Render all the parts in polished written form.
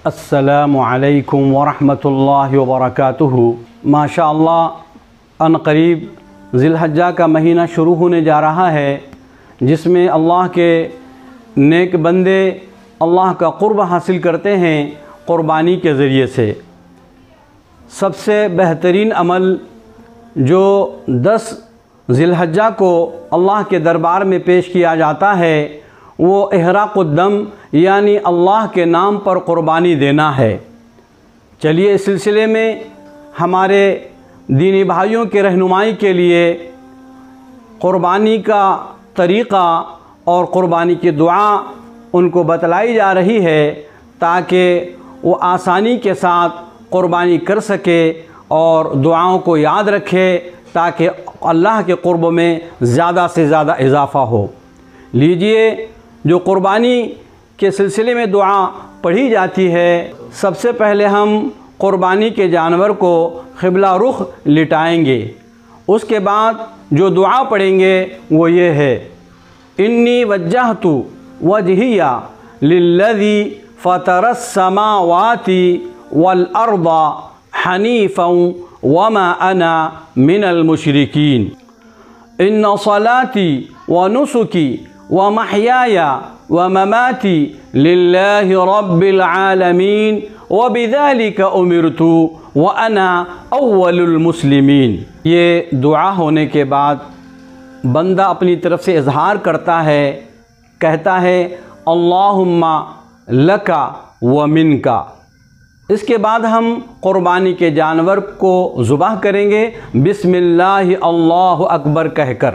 السلام علیکم ورحمۃ اللہ وبرکاتہ۔ ماشاءاللہ ان قریب ذی الحجہ کا مہینہ شروع ہونے جا رہا ہے، جس میں اللہ کے نیک بندے اللہ کا قرب حاصل کرتے ہیں قربانی کے ذریعے سے۔ سب سے بہترین عمل جو 10 ذی الحجہ کو اللہ کے دربار میں پیش کیا جاتا ہے وہ احراق الدم یعنی اللہ کے نام پر قربانی دینا ہے۔ چلیے اس سلسلے میں ہمارے دینی بھائیوں کے رہنمائی کے لیے قربانی کا طریقہ اور قربانی کی دعا ان کو بتلائی جا رہی ہے تاکہ وہ آسانی کے ساتھ قربانی کر سکے اور دعاؤں کو یاد رکھے تاکہ اللہ کے قرب میں زیادہ سے زیادہ اضافہ ہو۔ لیجئے جو قربانی کے سلسلے میں دعا پڑھی جاتی ہے، سب سے پہلے ہم قربانی کے جانور کو قبلہ رخ لٹائیں گے۔ اس کے بعد جو دعا پڑھیں گے وہ یہ ہے: انی وجہت وجہی للذی فطر السماوات والارض حنیفا وما انا من المشرکین ان صلاتی ونسکی ومحیای ومماتی للہ رب العالمین وبذلک امرت وانا اول المسلمین۔ یہ دعا ہونے کے بعد بندہ اپنی طرف سے اظہار کرتا ہے، کہتا ہے اللہم لکا ومنکا۔ اس کے بعد ہم قربانی کے جانور کو ذبح کریں گے بسم اللہ اللہ اکبر کہہ کر۔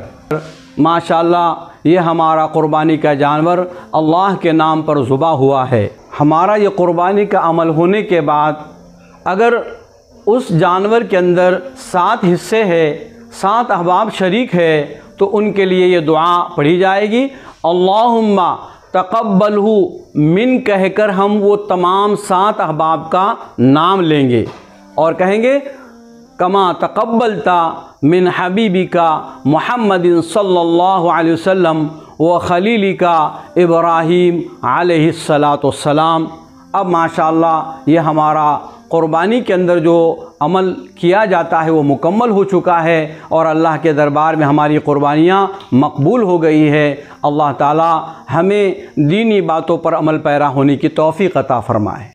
ماشاءاللہ یہ ہمارا قربانی کا جانور اللہ کے نام پر ذبح ہوا ہے۔ ہمارا یہ قربانی کا عمل ہونے کے بعد اگر اس جانور کے اندر 7 حصے ہیں، 7 احباب شریک ہے تو ان کے لیے یہ دعا پڑھی جائے گی۔ اللہم تقبلہ من کہہ کر ہم وہ تمام 7 احباب کا نام لیں گے اور کہیں گے کما تقبلتا من حبیبکا محمد صلی اللہ علیہ وسلم و خلیلکا ابراہیم علیہ السلام۔ اب ماشاءاللہ یہ ہمارا قربانی کے اندر جو عمل کیا جاتا ہے وہ مکمل ہو چکا ہے اور اللہ کے دربار میں ہماری قربانیاں مقبول ہو گئی ہے۔ اللہ تعالی ہمیں دینی باتوں پر عمل پیرا ہونے کی توفیق عطا فرمائے۔